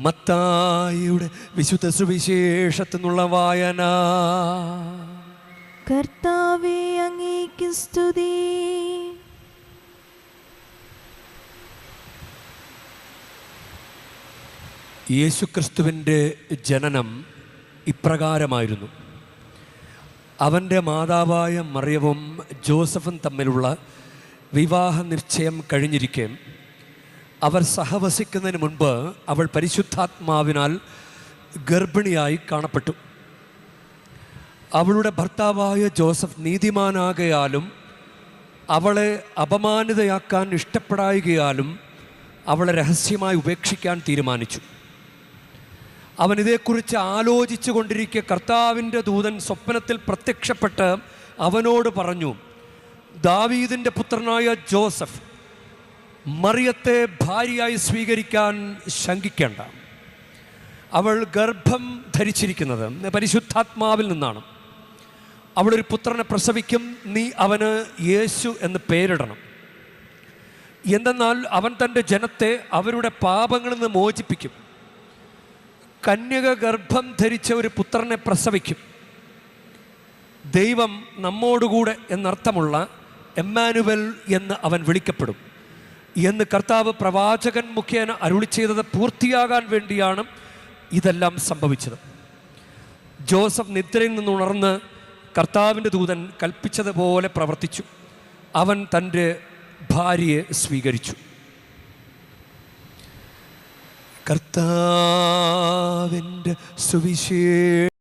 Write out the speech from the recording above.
മത്തായിയുടെ വിശുദ്ധ സുവിശേഷത്തിൽ നിന്നുള്ള വായന. കർത്താവേ, അങ്ങേക്ക് സ്തുതി. യേശുക്രിസ്തുവിൻ്റെ ജനനം ഇപ്രകാരമായിരുന്നു. അവൻ്റെ മാതാവായ മറിയവും ജോസഫും തമ്മിലുള്ള വിവാഹ നിശ്ചയം കഴിഞ്ഞിരിക്കെ അവർ സഹവസിക്കുന്നതിന് മുൻപ് അവൾ പരിശുദ്ധാത്മാവിനാൽ ഗർഭിണിയായി കാണപ്പെട്ടു. അവളുടെ ഭർത്താവായ ജോസഫ് നീതിമാനാകയാലും അവളെ അപമാനിതയാക്കാൻ ഇഷ്ടപ്പെടായികയാലും അവളെ രഹസ്യമായി ഉപേക്ഷിക്കാൻ തീരുമാനിച്ചു. അവൻ ഇതേക്കുറിച്ച് ആലോചിച്ചു കൊണ്ടിരിക്കെ കർത്താവിൻ്റെ ദൂതൻ സ്വപ്നത്തിൽ പ്രത്യക്ഷപ്പെട്ട് അവനോട് പറഞ്ഞു, ദാവീദിൻ്റെ പുത്രനായ ജോസഫ്, മറിയത്തെ ഭാര്യയായി സ്വീകരിക്കാൻ ശങ്കിക്കേണ്ട. അവൾ ഗർഭം ധരിച്ചിരിക്കുന്നത് പരിശുദ്ധാത്മാവിൽ നിന്നാണ്. അവളൊരു പുത്രനെ പ്രസവിക്കും. നീ അവന് യേശു എന്ന് പേരിടണം. എന്തെന്നാൽ അവൻ തൻ്റെ ജനത്തെ അവരുടെ പാപങ്ങളിൽ നിന്ന് മോചിപ്പിക്കും. കന്യക ഗർഭം ധരിച്ച ഒരു പുത്രനെ പ്രസവിക്കും. ദൈവം നമ്മോടുകൂടെ എന്നർത്ഥമുള്ള എമ്മാനുവൽ എന്ന് അവൻ വിളിക്കപ്പെടും എന്ന് കർത്താവ് പ്രവാചകൻ മുഖേന അരുളി ചെയ്തത് പൂർത്തിയാകാൻ വേണ്ടിയാണ് ഇതെല്ലാം സംഭവിച്ചത്. ജോസഫ് നിദ്രയിൽ നിന്ന് ഉണർന്ന് കർത്താവിൻ്റെ ദൂതൻ കൽപ്പിച്ചതുപോലെ പ്രവർത്തിച്ചു. അവൻ തൻ്റെ ഭാര്യയെ സ്വീകരിച്ചു. കർത്താവിൻ്റെ സുവിശേഷം.